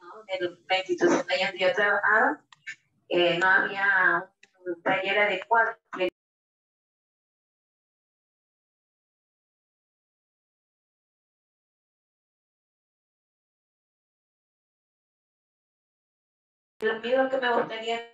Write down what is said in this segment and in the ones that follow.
¿no? De la institución donde yo trabajaba, no había un taller adecuado. Lo mismo que me gustaría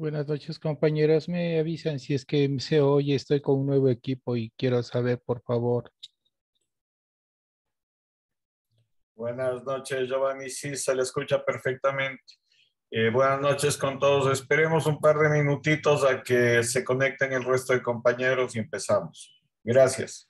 Buenas noches, compañeros. Me avisan si es que se oye. Estoy con un nuevo equipo y quiero saber, por favor. Buenas noches, Giovanni. Sí, se le escucha perfectamente. Buenas noches con todos. Esperemos un par de minutitos a que se conecten el resto de compañeros y empezamos. Gracias.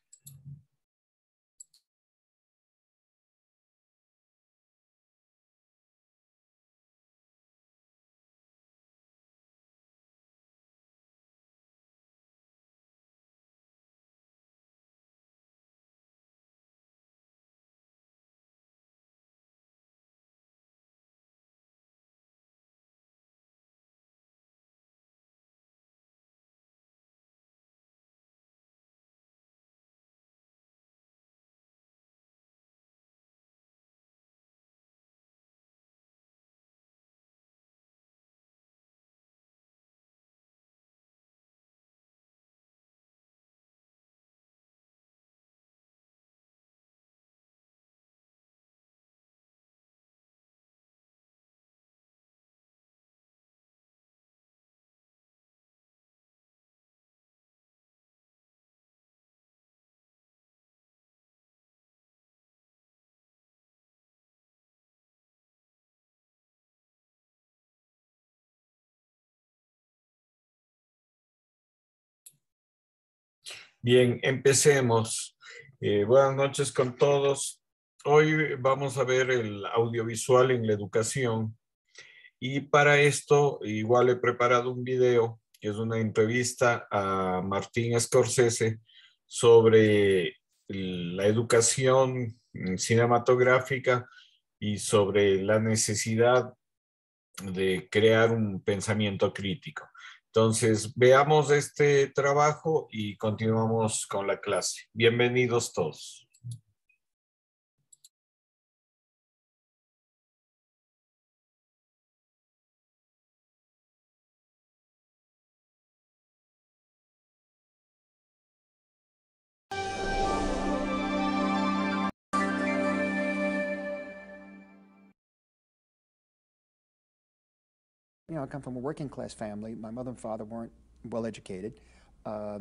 Bien, empecemos. Buenas noches con todos. Hoy vamos a ver el audiovisual en la educación y para esto igual he preparado un video que es una entrevista a Martín Scorsese sobre la educación cinematográfica y sobre la necesidad de crear un pensamiento crítico. Entonces, veamos este trabajo y continuamos con la clase. Bienvenidos todos. You know, I come from a working class family. My mother and father weren't well educated. I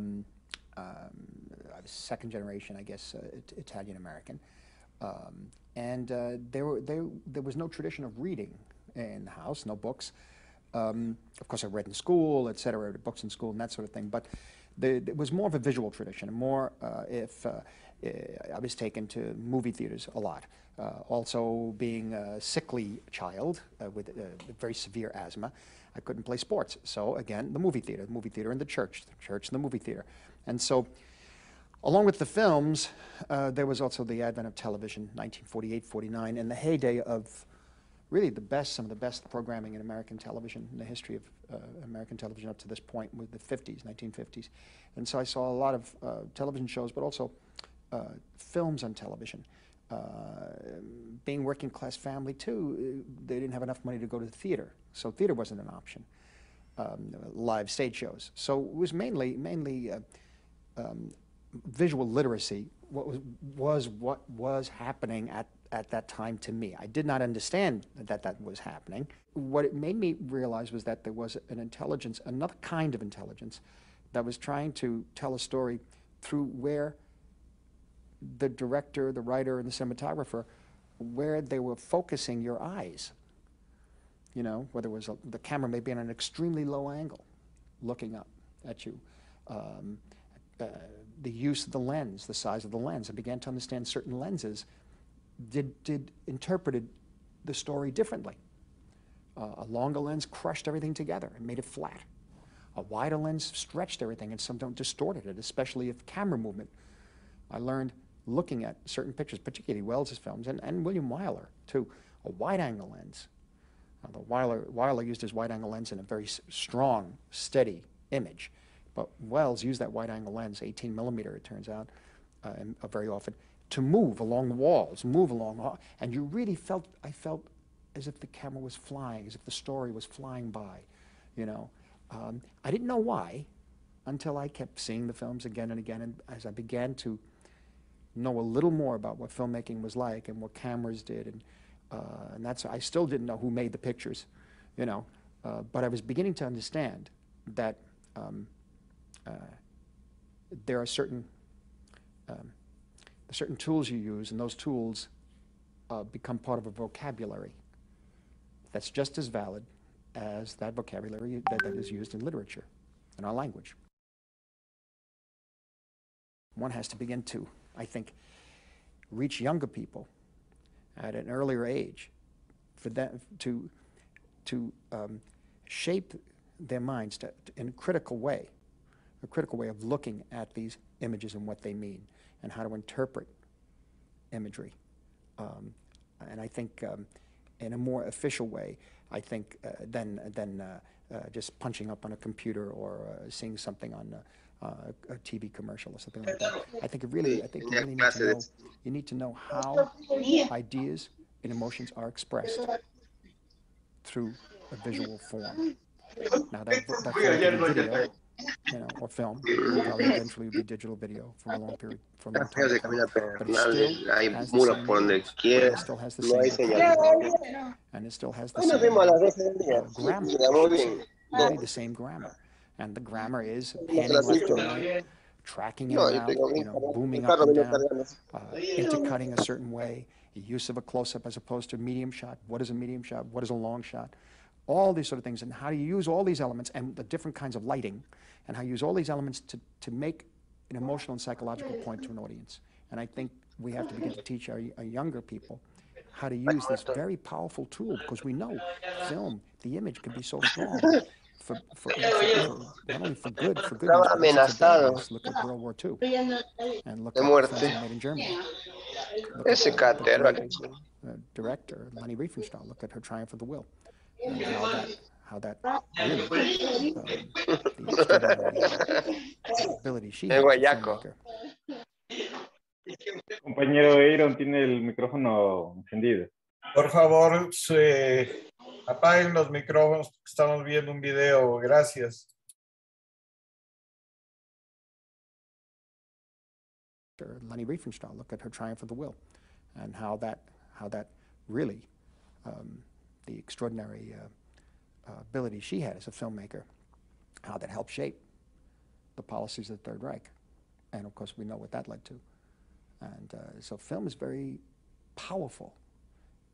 was second generation, I guess, Italian American. There was no tradition of reading in the house, no books. Of course, I read in school, et cetera, books in school and that sort of thing. But it was more of a visual tradition, and more if I was taken to movie theaters a lot. Also, being a sickly child with very severe asthma, I couldn't play sports. So again, the movie theater and the church and the movie theater. And so Along with the films, there was also the advent of television, 1948, 49, and the heyday of really some of the best programming in American television, in the history of American television up to this point, with the 50s, 1950s. And so I saw a lot of television shows, but also films on television. Being working class family too, they didn't have enough money to go to the theater, so theater wasn't an option. Live stage shows. So it was mainly visual literacy. What was happening at that time to me. I did not understand that was happening. What it made me realize was that there was an intelligence, another kind of intelligence, that was trying to tell a story through where the director, the writer, and the cinematographer, where they were focusing your eyes. You know, whether it was the camera may be on an extremely low angle, looking up at you. The use of the lens, the size of the lens. I began to understand certain lenses interpreted the story differently. A longer lens crushed everything together and made it flat. A wider lens stretched everything and sometimes distorted it, especially if camera movement. I learned looking at certain pictures, particularly Wells's films, and William Wyler too, a wide-angle lens. Wyler used his wide-angle lens in a very strong, steady image, but Wells used that wide-angle lens, 18 millimeter it turns out, very often, to move along the walls, and you really I felt as if the camera was flying, as if the story was flying by, you know. I didn't know why until I kept seeing the films again and again, and as I began to know a little more about what filmmaking was like and what cameras did, and that's, I still didn't know who made the pictures, you know, but I was beginning to understand that there are certain tools you use, and those tools become part of a vocabulary that's just as valid as that vocabulary that is used in literature, in our language. One has to begin to, I think, reach younger people at an earlier age for them to shape their minds in a critical way of looking at these images and what they mean, and how to interpret imagery. And I think in a more official way, I think, than just punching up on a computer or seeing something on a TV commercial or something like that. I think you really need to know how ideas and emotions are expressed through a visual form. Now that form can be video, you know, or film. Probably eventually will be digital video for a long period, for a long time. But it still has the same meanings, and it still has the same vocabulary, and it still has the same grammar, I should say. Really the same grammar. And the grammar is panning left to right, tracking in and out, you know, booming up and down, intercutting a certain way, the use of a close-up as opposed to a medium shot. What is a medium shot? What is a long shot? All these sort of things, and how do you use all these elements and the different kinds of lighting, and how you use all these elements to make an emotional and psychological point to an audience. And I think we have to begin to teach our younger people how to use this very powerful tool, because we know film, the image can be so strong for not only for good news, but also for bad news. Look at World War II, and look at the films made in Germany. Look at the director, Leni Riefenstahl. Look at her Triumph of the Will, and how that really, the extraordinary ability she has as a filmmaker. Compañero Aaron tiene el micrófono encendido. Por favor, apaguen los micrófonos, porque estamos viendo un video. Gracias. Leni Riefenstahl, look at her Triumph of the Will, and how that really, the extraordinary ability she had as a filmmaker, how that helped shape the policies of the Third Reich. And of course, we know what that led to. And so film is very powerful.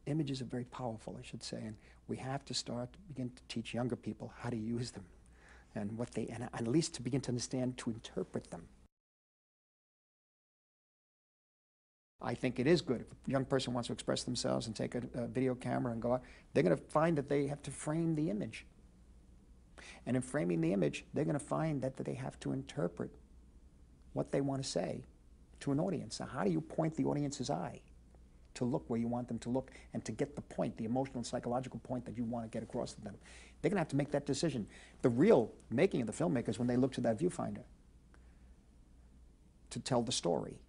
Images are very powerful, I should say, and we have to begin to teach younger people how to use them, and and at least to begin to understand, to interpret them. I think it is good. If a young person wants to express themselves and take a video camera and go out, they're going to find that they have to frame the image. And in framing the image, they're going to find that they have to interpret what they want to say to an audience. Now, how do you point the audience's eye to look where you want them to look and to get the point, the emotional and psychological point that you want to get across to them? They're going to have to make that decision. The real making of the filmmaker is when they look to that viewfinder to tell the story.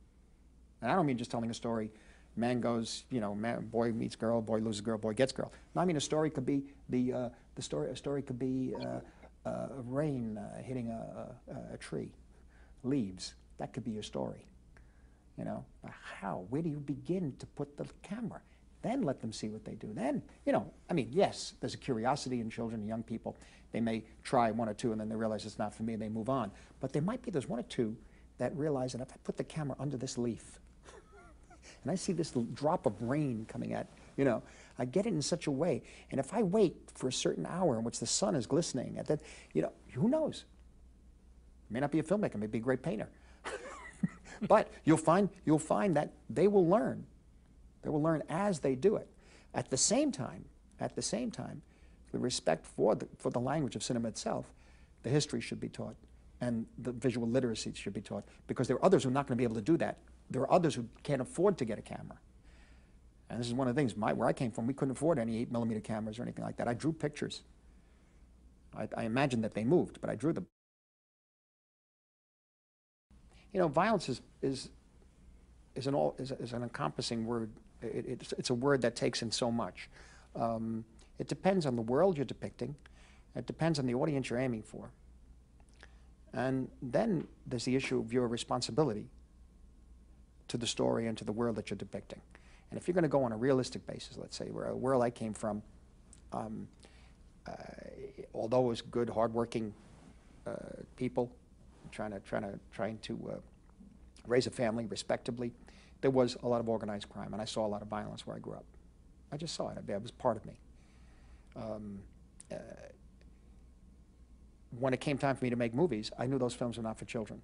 And I don't mean just telling a story, man goes, you know, boy meets girl, boy loses girl, boy gets girl. No, I mean a story could be a story could be rain hitting a tree, leaves. That could be your story. You know, how? Where do you begin to put the camera? Then let them see what they do. Then, you know, I mean, yes, there's a curiosity in children and young people. They may try one or two and then they realize it's not for me and they move on. But there might be, there's one or two that realize that if I put the camera under this leaf and I see this drop of rain coming at, you know, I get it in such a way. And if I wait for a certain hour in which the sun is glistening, at that, you know, who knows? May not be a filmmaker, may be a great painter. But you'll find that they will learn. They will learn as they do it. At the same time, the respect for the language of cinema itself, the history should be taught, and the visual literacy should be taught, because there are others who are not going to be able to do that. There are others who can't afford to get a camera. And this is one of the things, where I came from, we couldn't afford any 8mm cameras or anything like that. I drew pictures. I imagined that they moved, but I drew them. You know, violence is an encompassing word. It's a word that takes in so much. It depends on the world you're depicting. It depends on the audience you're aiming for. And then there's the issue of your responsibility to the story and to the world that you're depicting. And if you're going to go on a realistic basis, let's say, where a world I came from, although it was good, hardworking people trying to raise a family respectably, there was a lot of organized crime, and I saw a lot of violence where I grew up. I just saw it. It was part of me. When it came time for me to make movies, I knew those films were not for children.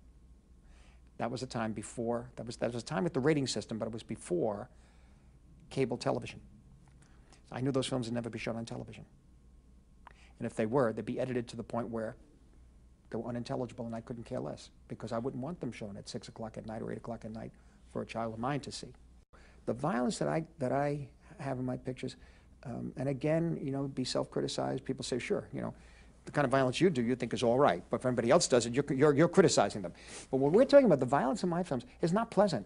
That was a time before, that was a time with the rating system, but it was before cable television. I knew those films would never be shown on television. And if they were, they'd be edited to the point where they were unintelligible and I couldn't care less, because I wouldn't want them shown at 6 o'clock at night or 8 o'clock at night for a child of mine to see. The violence that I have in my pictures, and again, you know, be self-criticized. People say, sure, you know, the kind of violence you do, you think is all right, but if anybody else does it, you're criticizing them. But when we're talking about the violence in my films, it's not pleasant.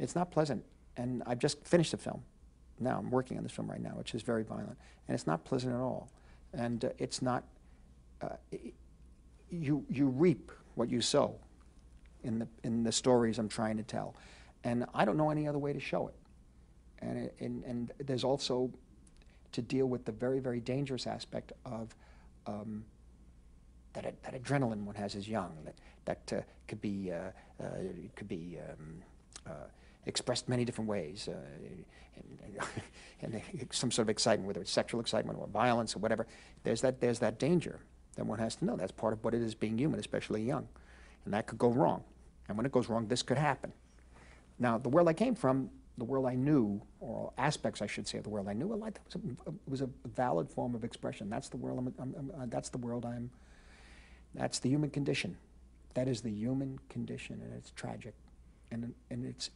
It's not pleasant. And I've just finished a film. Now I'm working on this film right now, which is very violent, and it's not pleasant at all. And it's not. You reap what you sow in the stories I'm trying to tell, and I don't know any other way to show it. And there's also to deal with the very, very dangerous aspect of that adrenaline one has as young, that could be expressed many different ways, and some sort of excitement, whether it's sexual excitement or violence or whatever. There's that danger that one has to know. That's part of what it is being human, especially young, and that could go wrong. And when it goes wrong, this could happen. Now, the world I came from, the world I knew, or aspects, I should say, of the world I knew, well, that was a valid form of expression. That's the world that's the human condition. That is the human condition, and it's tragic. And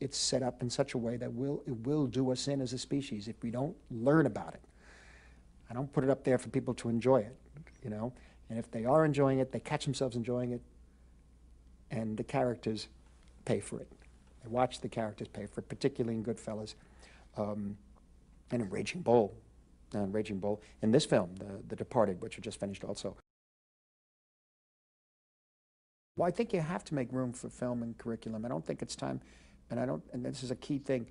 it's set up in such a way that it will do us in as a species if we don't learn about it. I don't put it up there for people to enjoy it, you know. And if they are enjoying it, they catch themselves enjoying it, and the characters pay for it. They watch the characters pay for it, particularly in Goodfellas, and in Raging Bull. In this film, The Departed, which I just finished also. Well, I think you have to make room for film and curriculum. I don't think it's time, and this is a key thing.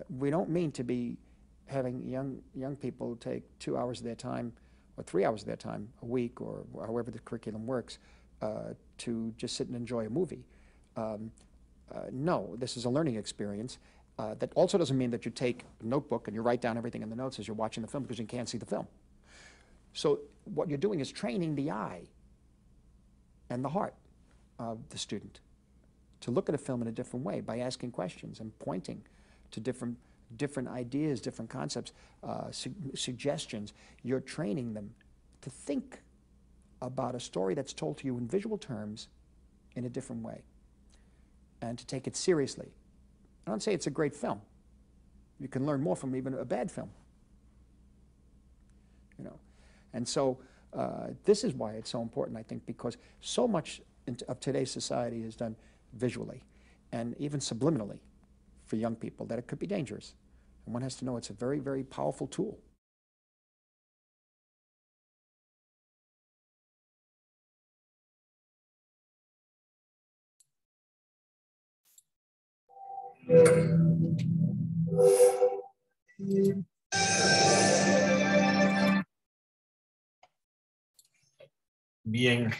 We don't mean to be having young people take 2 hours of their time or 3 hours of their time a week, or however the curriculum works, to just sit and enjoy a movie. No, this is a learning experience. That also doesn't mean that you take a notebook and you write down everything in the notes as you're watching the film, because you can't see the film. So what you're doing is training the eye and the heart of the student to look at a film in a different way by asking questions and pointing to different ideas, different concepts, suggestions. You're training them to think about a story that's told to you in visual terms in a different way. and to take it seriously. I don't say it's a great film. You can learn more from even a bad film. You know, and so this is why it's so important, I think, because so much of today's society is done visually and even subliminally for young people that it could be dangerous. And one has to know it's a very, very powerful tool. Bien,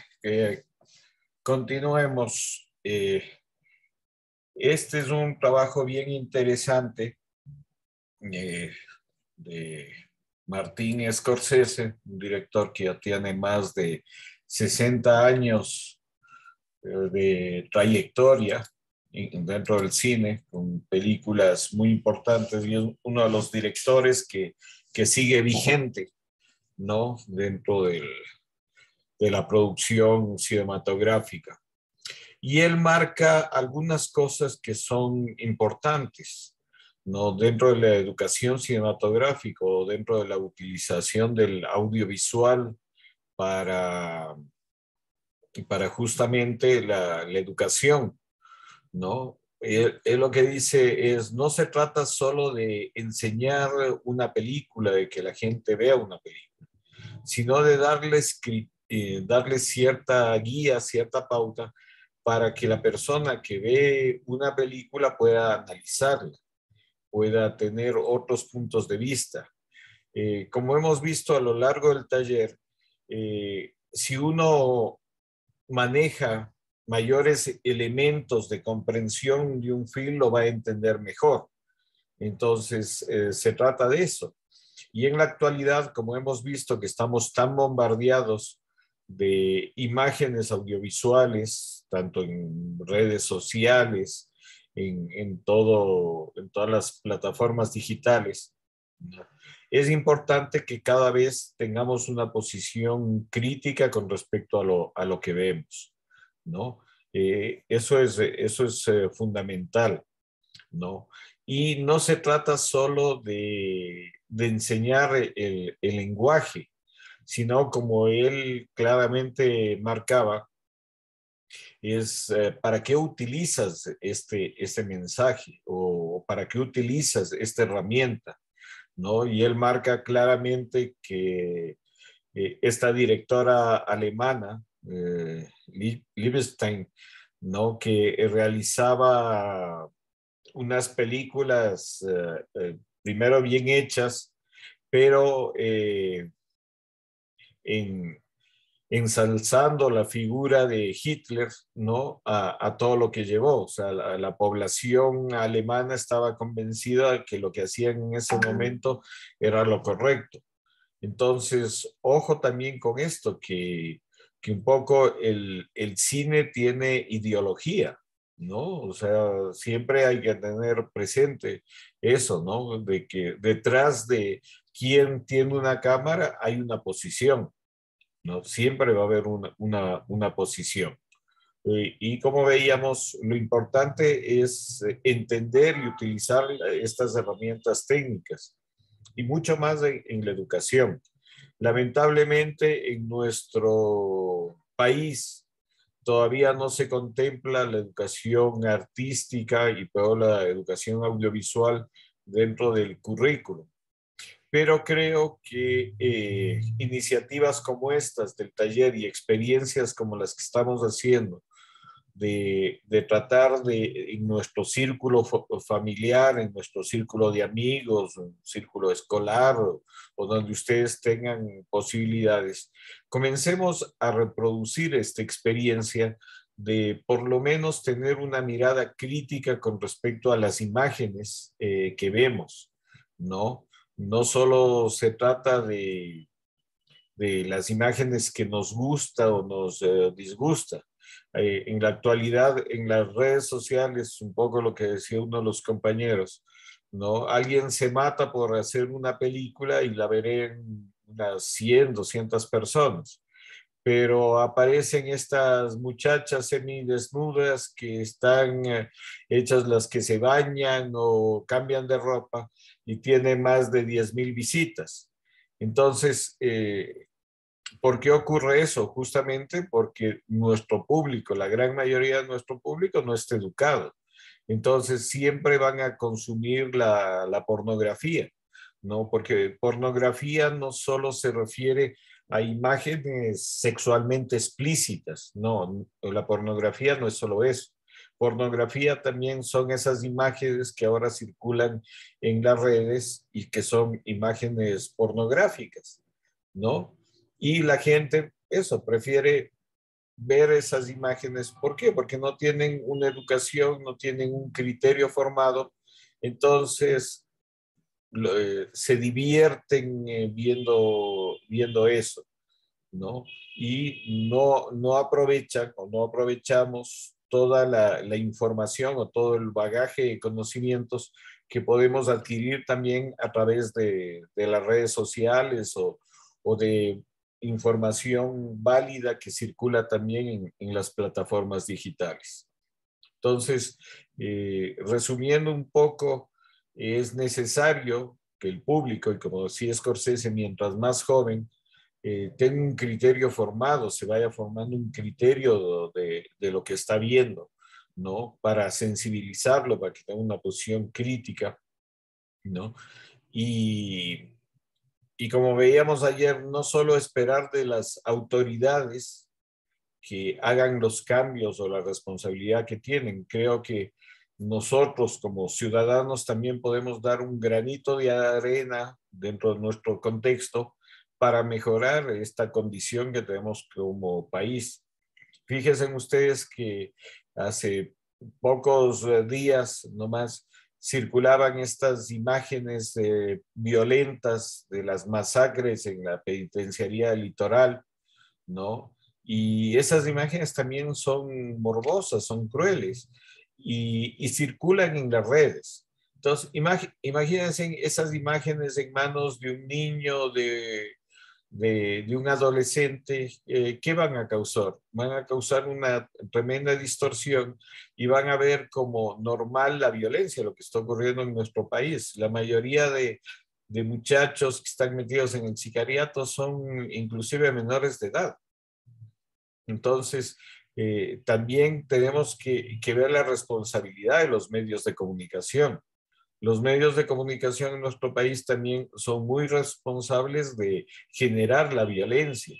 continuemos. Este es un trabajo bien interesante de Martin Scorsese, un director que ya tiene más de 60 años de trayectoria dentro del cine, con películas muy importantes, y es uno de los directores que sigue vigente, ¿no? Dentro de la producción cinematográfica. Y él marca algunas cosas que son importantes, ¿no? Dentro de la educación cinematográfica o dentro de la utilización del audiovisual para justamente la educación, ¿no? Él lo que dice es, no se trata solo de enseñar una película, de que la gente vea una película, sino de darle cierta guía, cierta pauta para que la persona que ve una película pueda analizarla, pueda tener otros puntos de vista. Como hemos visto a lo largo del taller, si uno maneja mayores elementos de comprensión de un film, lo va a entender mejor. Entonces, se trata de eso. Y en la actualidad, como hemos visto que estamos tan bombardeados de imágenes audiovisuales, tanto en redes sociales, en todas las plataformas digitales, ¿no? Es importante que cada vez tengamos una posición crítica con respecto a lo que vemos, ¿no? Eso es fundamental, ¿no? Y no se trata solo de enseñar el lenguaje, sino como él claramente marcaba, es para qué utilizas este mensaje o para qué utilizas esta herramienta, ¿no? Y él marca claramente que esta directora alemana, Liebenstein, ¿no? Que realizaba unas películas primero bien hechas, pero ensalzando la figura de Hitler, ¿no? A todo lo que llevó. O sea, la población alemana estaba convencida de que lo que hacían en ese momento era lo correcto. Entonces, ojo también con esto, que un poco el cine tiene ideología, ¿no? O sea, siempre hay que tener presente eso, ¿no? De que detrás de quien tiene una cámara hay una posición, ¿no? Siempre va a haber una posición. Y como veíamos, lo importante es entender y utilizar estas herramientas técnicas y mucho más en la educación. Lamentablemente, en nuestro país todavía no se contempla la educación artística y peor la educación audiovisual dentro del currículo. Pero creo que iniciativas como estas del taller y experiencias como las que estamos haciendo, de tratar de en nuestro círculo familiar, en nuestro círculo de amigos, en círculo escolar o donde ustedes tengan posibilidades, comencemos a reproducir esta experiencia de por lo menos tener una mirada crítica con respecto a las imágenes que vemos, ¿no? No solo se trata de las imágenes que nos gusta o nos disgusta. En la actualidad, en las redes sociales, un poco lo que decía uno de los compañeros, ¿no? Alguien se mata por hacer una película y la verán unas 100, 200 personas. pero aparecen estas muchachas semidesnudas que están hechas las que se bañan o cambian de ropa y tiene más de 10,000 visitas. Entonces, ¿por qué ocurre eso? Justamente porque nuestro público, la gran mayoría de nuestro público no está educado. Entonces siempre van a consumir la pornografía, ¿no? Porque pornografía no solo se refiere a imágenes sexualmente explícitas, no, la pornografía no es solo eso. Pornografía también son esas imágenes que ahora circulan en las redes y que son imágenes pornográficas, ¿no? Y la gente, eso, prefiere ver esas imágenes. ¿Por qué? Porque no tienen una educación, no tienen un criterio formado, entonces se divierten viendo eso, ¿no? Y no aprovechan o no aprovechamos toda la información o todo el bagaje de conocimientos que podemos adquirir también a través de las redes sociales o de información válida que circula también en las plataformas digitales. Entonces, resumiendo un poco, es necesario que el público, y como decía Scorsese, mientras más joven, tenga un criterio formado, se vaya formando un criterio de lo que está viendo, ¿no? Para sensibilizarlo, para que tenga una posición crítica, ¿no? Y como veíamos ayer, no solo esperar de las autoridades que hagan los cambios o la responsabilidad que tienen. Creo que nosotros como ciudadanos también podemos dar un granito de arena dentro de nuestro contexto para mejorar esta condición que tenemos como país. Fíjense ustedes que hace pocos días nomás circulaban estas imágenes violentas de las masacres en la penitenciaría litoral, ¿no? Y esas imágenes también son morbosas, son crueles y circulan en las redes. Entonces, imagínense esas imágenes en manos de un niño, de un adolescente, ¿qué van a causar? Van a causar una tremenda distorsión y van a ver como normal la violencia, lo que está ocurriendo en nuestro país. La mayoría de muchachos que están metidos en el sicariato son inclusive menores de edad. Entonces, también tenemos que ver la responsabilidad de los medios de comunicación. Los medios de comunicación en nuestro país también son muy responsables de generar la violencia.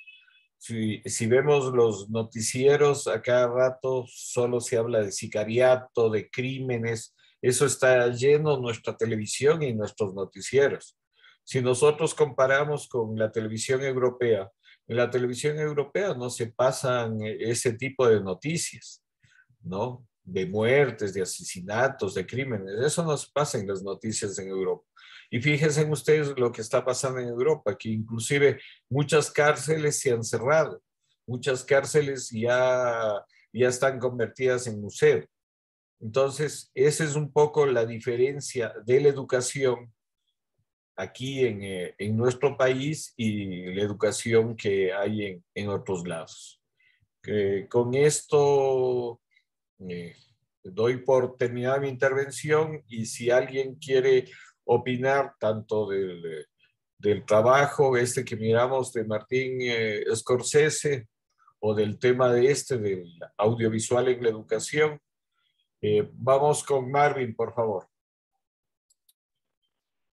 Si vemos los noticieros, a cada rato solo se habla de sicariato, de crímenes. Eso está lleno nuestra televisión y nuestros noticieros. Si nosotros comparamos con la televisión europea, en la televisión europea no se pasan ese tipo de noticias, ¿no? De muertes, de asesinatos, de crímenes. Eso no se pasa en las noticias en Europa. Y fíjense ustedes lo que está pasando en Europa, que inclusive muchas cárceles se han cerrado, muchas cárceles ya están convertidas en museo. Entonces, esa es un poco la diferencia de la educación aquí en nuestro país y la educación que hay en otros lados. Con esto doy por terminada mi intervención y si alguien quiere opinar tanto del trabajo que miramos de Martín Scorsese o del tema del audiovisual en la educación, vamos con Marvin, por favor.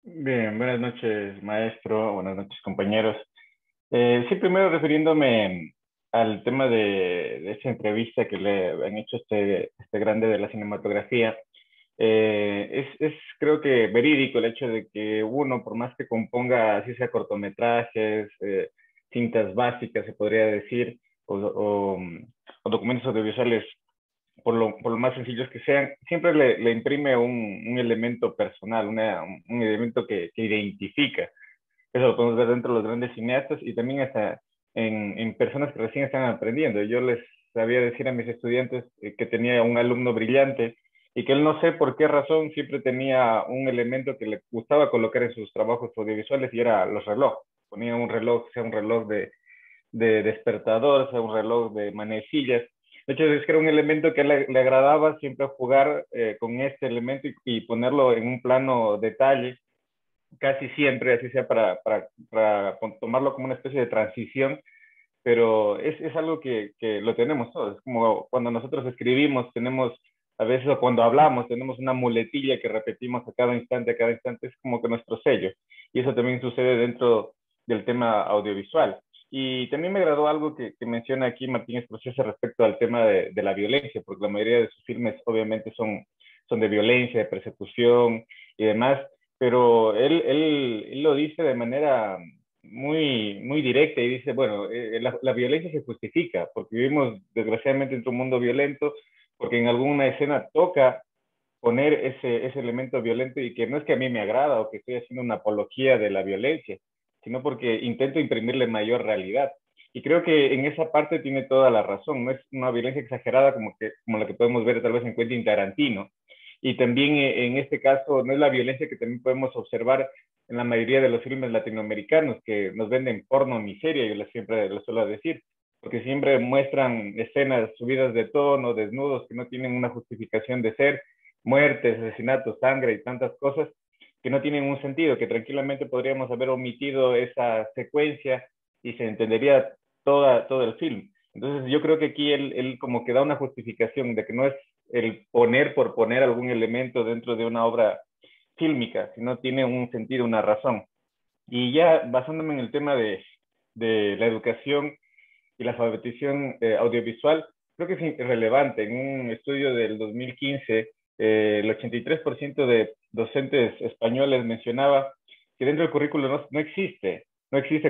Bien, buenas noches, maestro. Buenas noches, compañeros. Sí, primero refiriéndome al tema de esa entrevista que le han hecho este grande de la cinematografía. Creo que verídico el hecho de que uno, por más que componga, así sea cortometrajes, cintas básicas, se podría decir, o documentos audiovisuales, por lo más sencillos que sean, siempre le imprime un elemento personal, un elemento que identifica. Eso lo podemos ver dentro de los grandes cineastas y también hasta en personas que recién están aprendiendo. Yo les sabía decir a mis estudiantes que tenía un alumno brillante y que él no sé por qué razón siempre tenía un elemento que le gustaba colocar en sus trabajos audiovisuales y era los relojes. Ponía un reloj, sea un reloj de despertador, o sea, un reloj de manecillas. De hecho, es que era un elemento que le agradaba siempre jugar con este elemento y ponerlo en un plano detalle, casi siempre, así sea para tomarlo como una especie de transición, pero es algo que lo tenemos todos. Es como cuando nosotros escribimos, tenemos, a veces o cuando hablamos, tenemos una muletilla que repetimos a cada instante, es como que nuestro sello. Y eso también sucede dentro del tema audiovisual. Y también me agradó algo que menciona aquí Martín Escorsese respecto al tema de la violencia, porque la mayoría de sus filmes obviamente son de violencia, de persecución y demás, pero él lo dice de manera muy directa y dice, bueno, la violencia se justifica porque vivimos desgraciadamente en un mundo violento, porque en alguna escena toca poner ese elemento violento y que no es que a mí me agrada o que estoy haciendo una apología de la violencia, sino porque intento imprimirle mayor realidad. Y creo que en esa parte tiene toda la razón, no es una violencia exagerada como la que podemos ver tal vez en Quentin Tarantino. Y también en este caso no es la violencia que también podemos observar en la mayoría de los filmes latinoamericanos que nos venden porno miseria, yo siempre lo suelo decir, porque siempre muestran escenas subidas de tono, desnudos, que no tienen una justificación de ser, muertes, asesinatos, sangre y tantas cosas que no tienen un sentido, que tranquilamente podríamos haber omitido esa secuencia y se entendería todo el film. Entonces yo creo que aquí él como que da una justificación de que no es el poner por poner algún elemento dentro de una obra fílmica, sino tiene un sentido, una razón. Y ya basándome en el tema de la educación y la alfabetización audiovisual, creo que es relevante. En un estudio del 2015, el 83% de docentes españoles mencionaba que dentro del currículo no existe,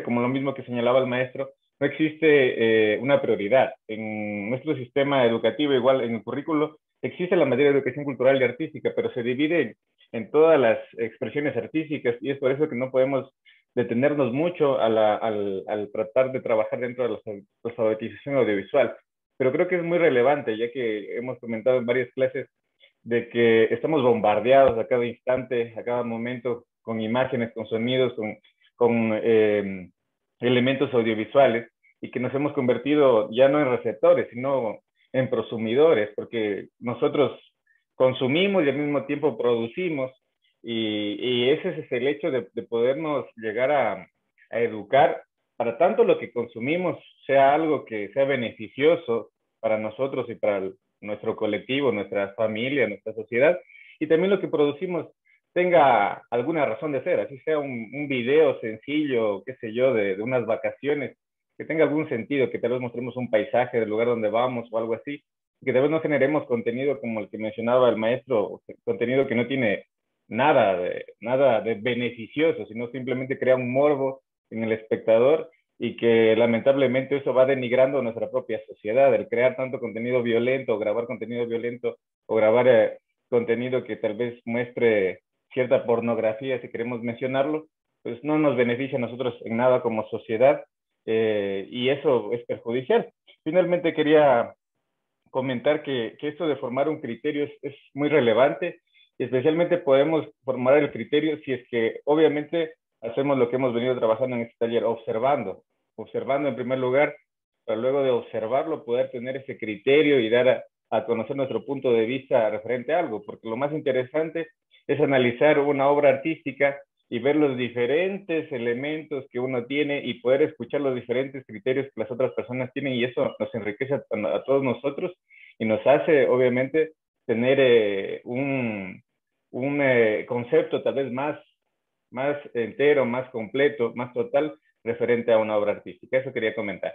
como lo mismo que señalaba el maestro, no existe una prioridad. En nuestro sistema educativo, igual en el currículo, existe la materia de educación cultural y artística, pero se divide en todas las expresiones artísticas y es por eso que no podemos detenernos mucho al tratar de trabajar dentro de la alfabetización audiovisual. Pero creo que es muy relevante, ya que hemos comentado en varias clases de que estamos bombardeados a cada instante, a cada momento, con imágenes, con sonidos, con elementos audiovisuales, y que nos hemos convertido ya no en receptores, sino en prosumidores, porque nosotros consumimos y al mismo tiempo producimos, y ese es el hecho de podernos llegar a educar para tanto lo que consumimos sea algo que sea beneficioso para nosotros y para nuestro colectivo, nuestra familia, nuestra sociedad, y también lo que producimos tenga alguna razón de ser, así sea un video sencillo, qué sé yo, de unas vacaciones, que tenga algún sentido, que tal vez mostremos un paisaje del lugar donde vamos o algo así, que tal vez no generemos contenido como el que mencionaba el maestro, contenido que no tiene nada de beneficioso, sino simplemente crea un morbo en el espectador y que lamentablemente eso va denigrando nuestra propia sociedad, el crear tanto contenido violento, grabar contenido violento o grabar contenido que tal vez muestre cierta pornografía, si queremos mencionarlo, pues no nos beneficia a nosotros en nada como sociedad y eso es perjudicial. Finalmente quería comentar que esto de formar un criterio es muy relevante y especialmente podemos formar el criterio si es que obviamente hacemos lo que hemos venido trabajando en este taller, observando en primer lugar, para luego de observarlo poder tener ese criterio y dar a conocer nuestro punto de vista referente a algo, porque lo más interesante es analizar una obra artística y ver los diferentes elementos que uno tiene y poder escuchar los diferentes criterios que las otras personas tienen, y eso nos enriquece a todos nosotros y nos hace obviamente tener un concepto tal vez más entero, más completo, más total referente a una obra artística. Eso quería comentar.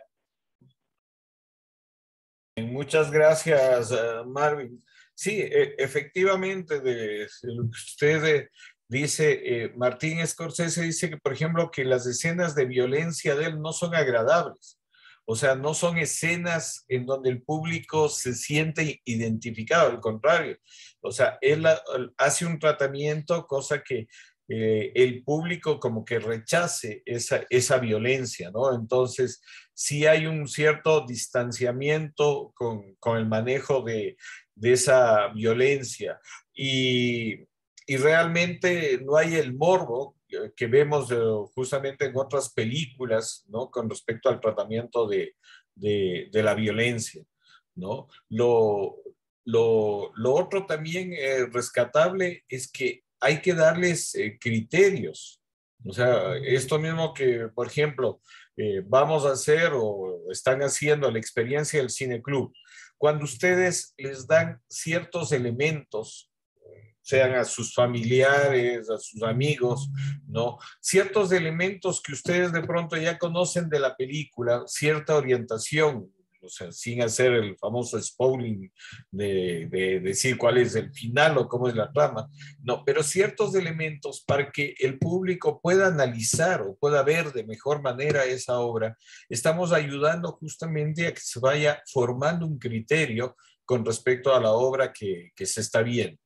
Muchas gracias, Marvin. Sí, efectivamente, de lo que usted dice, Martín Scorsese dice que, por ejemplo, que las escenas de violencia de él no son agradables. O sea, no son escenas en donde el público se siente identificado, al contrario. O sea, él hace un tratamiento, cosa que el público como que rechace esa violencia, ¿no? Entonces, sí hay un cierto distanciamiento con el manejo de esa violencia y realmente no hay el morbo que vemos justamente en otras películas, ¿no? Con respecto al tratamiento de la violencia, ¿no? Lo otro también rescatable es que hay que darles criterios. O sea, esto mismo que, por ejemplo, vamos a hacer o están haciendo la experiencia del cineclub. Cuando ustedes les dan ciertos elementos, sean a sus familiares, a sus amigos, ¿no? Ciertos elementos que ustedes de pronto ya conocen de la película, cierta orientación, o sea, sin hacer el famoso spoiling de decir cuál es el final o cómo es la trama, no, pero ciertos elementos para que el público pueda analizar o pueda ver de mejor manera esa obra, estamos ayudando justamente a que se vaya formando un criterio con respecto a la obra que se está viendo.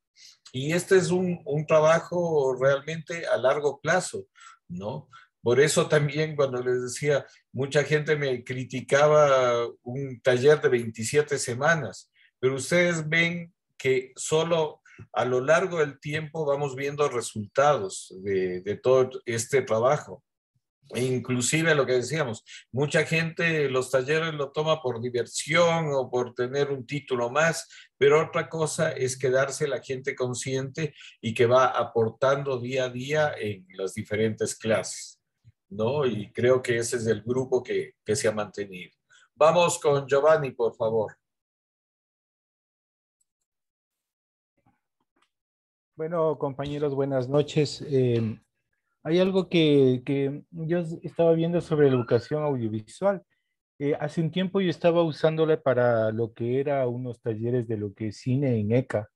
Y este es un trabajo realmente a largo plazo, ¿no? Por eso también cuando les decía, mucha gente me criticaba un taller de 27 semanas, pero ustedes ven que solo a lo largo del tiempo vamos viendo resultados de todo este trabajo. E inclusive lo que decíamos, mucha gente los talleres lo toma por diversión o por tener un título más, pero otra cosa es quedarse la gente consciente y que va aportando día a día en las diferentes clases, ¿no? Y creo que ese es el grupo que se ha mantenido. Vamos con Giovanni, por favor. Bueno, compañeros, buenas noches. Hay algo que yo estaba viendo sobre la educación audiovisual. Hace un tiempo yo estaba usándola para lo que era unos talleres de lo que es cine en ECA,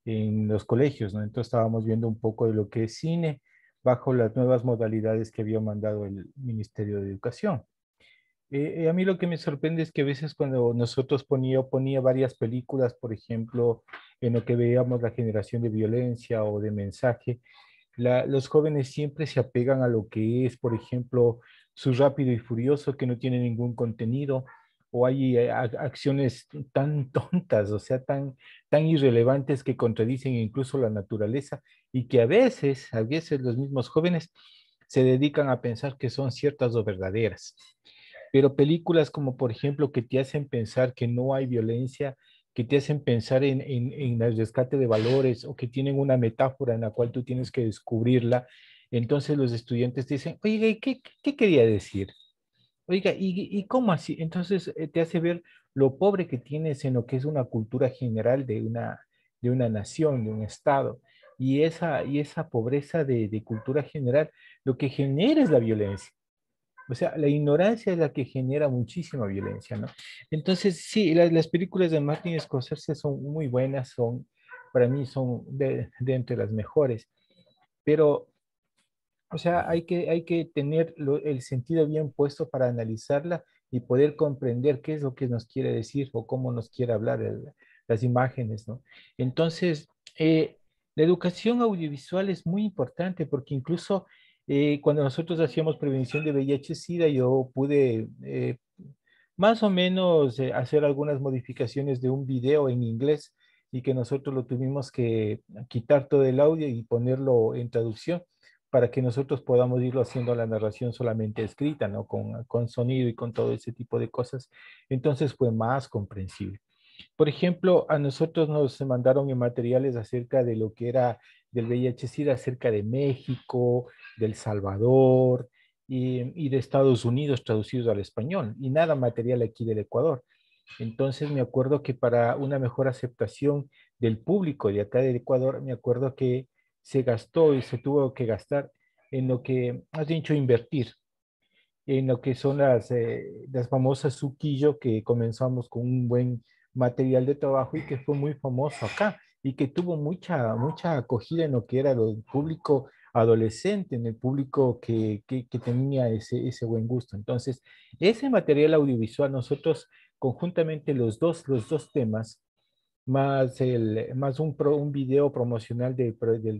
en los colegios, ¿no? Entonces estábamos viendo un poco de lo que es cine bajo las nuevas modalidades que había mandado el Ministerio de Educación. A mí lo que me sorprende es que a veces cuando nosotros ponía varias películas, por ejemplo, en lo que veíamos la generación de violencia o de mensaje, los jóvenes siempre se apegan a lo que es, por ejemplo, su Rápido y Furioso, que no tiene ningún contenido, o hay acciones tan tontas, o sea, tan irrelevantes que contradicen incluso la naturaleza y que a veces los mismos jóvenes se dedican a pensar que son ciertas o verdaderas. Pero películas como, por ejemplo, que te hacen pensar que no hay violencia, que te hacen pensar en el rescate de valores o que tienen una metáfora en la cual tú tienes que descubrirla. Entonces los estudiantes te dicen, oiga, ¿y qué quería decir? Oiga, ¿y cómo así? Entonces te hace ver lo pobre que tienes en lo que es una cultura general de una nación, de un estado. Y esa pobreza de cultura general lo que genera es la violencia. O sea, la ignorancia es la que genera muchísima violencia, ¿no? Entonces, sí, las películas de Martin Scorsese son muy buenas, para mí son de entre las mejores, pero, o sea, hay que tener el sentido bien puesto para analizarla y poder comprender qué es lo que nos quiere decir o cómo nos quiere hablar las imágenes, ¿no? Entonces, la educación audiovisual es muy importante porque incluso cuando nosotros hacíamos prevención de VIH-Sida, yo pude más o menos hacer algunas modificaciones de un video en inglés y que nosotros lo tuvimos que quitar todo el audio y ponerlo en traducción para que nosotros podamos irlo haciendo la narración solamente escrita, ¿no? Con sonido y con todo ese tipo de cosas. Entonces fue más comprensible. Por ejemplo, a nosotros nos mandaron en materiales acerca de lo que era del VIH-Sida, acerca de México, del Salvador y de Estados Unidos traducidos al español, y nada material aquí del Ecuador. Entonces me acuerdo que para una mejor aceptación del público de acá del Ecuador, me acuerdo que se gastó y se tuvo que gastar en lo que has dicho invertir, en lo que son las famosas suquillo que comenzamos con un buen material de trabajo y que fue muy famoso acá y que tuvo mucha acogida en lo que era el público adolescente, en el público que tenía ese buen gusto. Entonces, ese material audiovisual, nosotros conjuntamente los dos temas, más un video promocional del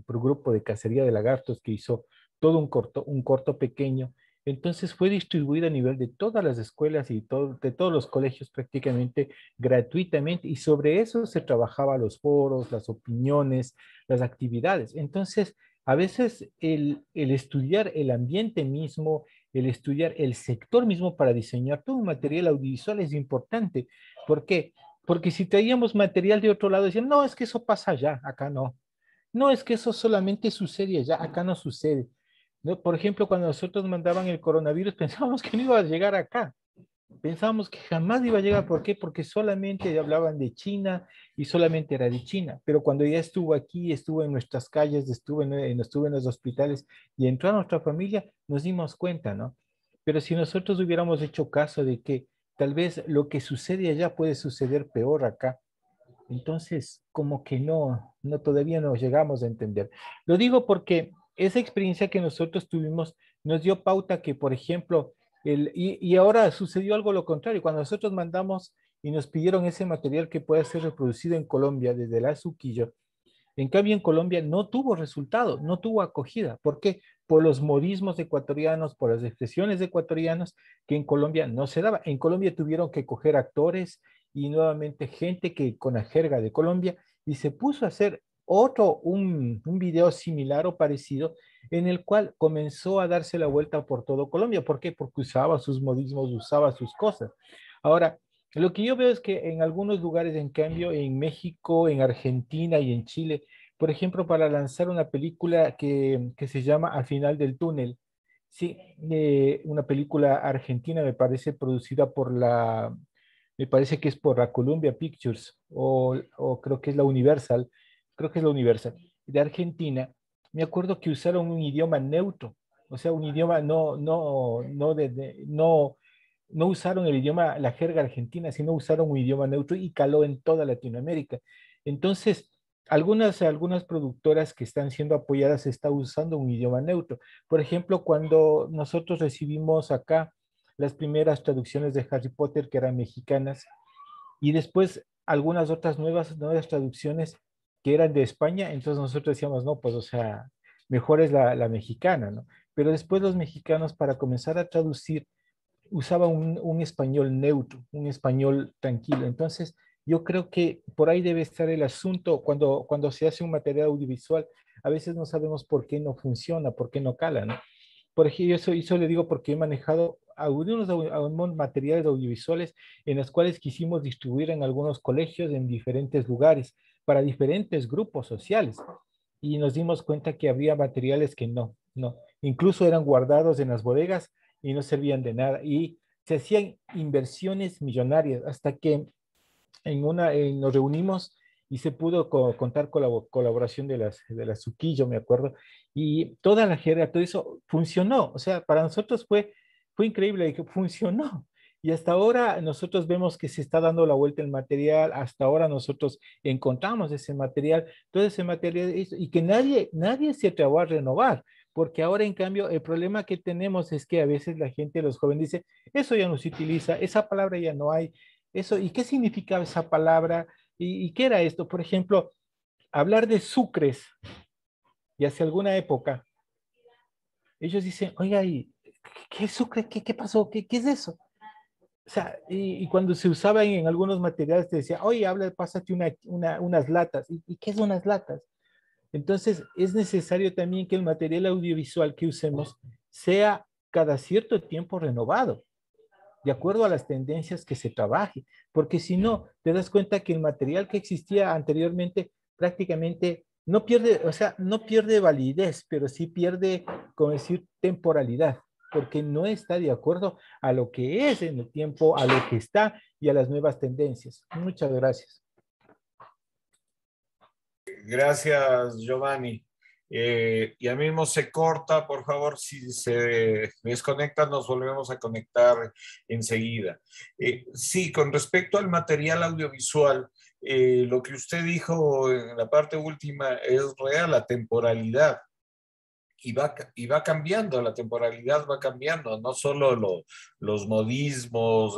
grupo de Cacería de Lagartos que hizo todo un corto pequeño. Entonces fue distribuido a nivel de todas las escuelas y de todos los colegios prácticamente gratuitamente y sobre eso se trabajaba los foros, las opiniones, las actividades. Entonces A veces el estudiar el ambiente mismo, el estudiar el sector mismo para diseñar todo un material audiovisual es importante. ¿Por qué? Porque si traíamos material de otro lado, decían, no, es que eso pasa allá, acá no. No, es que eso solamente sucede allá, acá no sucede. ¿No? Por ejemplo, cuando nosotros mandaban el coronavirus, pensábamos que no iba a llegar acá. Pensábamos que jamás iba a llegar. ¿Por qué? Porque solamente hablaban de China y solamente era de China. Pero cuando ya estuvo aquí, estuvo en nuestras calles, estuvo en los hospitales y entró a nuestra familia, nos dimos cuenta, ¿no? Pero si nosotros hubiéramos hecho caso de que tal vez lo que sucede allá puede suceder peor acá, entonces como que todavía no llegamos a entender. Lo digo porque esa experiencia que nosotros tuvimos nos dio pauta que, por ejemplo, y ahora sucedió algo lo contrario. Cuando nosotros mandamos y nos pidieron ese material que pueda ser reproducido en Colombia desde el Azuquillo, en cambio en Colombia no tuvo resultado, no tuvo acogida. ¿Por qué? Por los modismos ecuatorianos, por las expresiones ecuatorianas que en Colombia no se daba. En Colombia tuvieron que coger actores y nuevamente gente que con la jerga de Colombia y se puso a hacer un video similar o parecido en el cual comenzó a darse la vuelta por todo Colombia. ¿Por qué? Porque usaba sus modismos, usaba sus cosas. Ahora, lo que yo veo es que en algunos lugares, en cambio, en México, en Argentina y en Chile, por ejemplo, para lanzar una película que se llama Al final del túnel, sí, una película argentina, me parece, producida me parece que es por la Columbia Pictures o creo que es la Universal, creo que es la Universal, de Argentina. Me acuerdo que usaron un idioma neutro, o sea, un idioma no usaron el idioma, la jerga argentina, sino usaron un idioma neutro y caló en toda Latinoamérica. Entonces, algunas productoras que están siendo apoyadas están usando un idioma neutro. Por ejemplo, cuando nosotros recibimos acá las primeras traducciones de Harry Potter que eran mexicanas y después algunas otras nuevas traducciones que eran de España, entonces nosotros decíamos, no, pues o sea, mejor es la mexicana, ¿no? Pero después los mexicanos para comenzar a traducir usaba un español neutro, un español tranquilo. Entonces, yo creo que por ahí debe estar el asunto cuando se hace un material audiovisual. A veces no sabemos por qué no funciona, por qué no cala, ¿no? Por ejemplo, eso le digo porque he manejado algunos materiales audiovisuales en los cuales quisimos distribuir en algunos colegios, en diferentes lugares, para diferentes grupos sociales. Y nos dimos cuenta que había materiales que no. Incluso eran guardados en las bodegas y no servían de nada. Y se hacían inversiones millonarias hasta que nos reunimos y se pudo contar con la colaboración de las Suquillo, me acuerdo, y toda la jerga, todo eso funcionó. O sea, para nosotros fue increíble que funcionó. Y hasta ahora nosotros vemos que se está dando la vuelta el material, hasta ahora nosotros encontramos ese material, todo ese material, y que nadie se atrevió a renovar, porque ahora en cambio el problema que tenemos es que a veces la gente, los jóvenes dice, eso ya no se utiliza, esa palabra ya no hay, eso, ¿y qué significaba esa palabra? ¿Y qué era esto? Por ejemplo, hablar de sucres, y hace alguna época, ellos dicen, oiga, ¿y qué sucre? ¿Qué pasó? ¿Qué es eso? O sea, y cuando se usaba en algunos materiales te decía, oye, pásate unas latas. ¿Y qué son unas latas? Entonces, es necesario también que el material audiovisual que usemos sea cada cierto tiempo renovado, de acuerdo a las tendencias que se trabaje, porque si no, te das cuenta que el material que existía anteriormente prácticamente no pierde, o sea, no pierde validez, pero sí pierde, como decir, temporalidad, porque no está de acuerdo a lo que es en el tiempo, a lo que está y a las nuevas tendencias. Muchas gracias. Gracias, Giovanni. Ya mismo se corta, por favor, si se desconecta, nos volvemos a conectar enseguida. Sí, con respecto al material audiovisual, lo que usted dijo en la parte última es real, la temporalidad. Y va cambiando, la temporalidad va cambiando, no solo los modismos,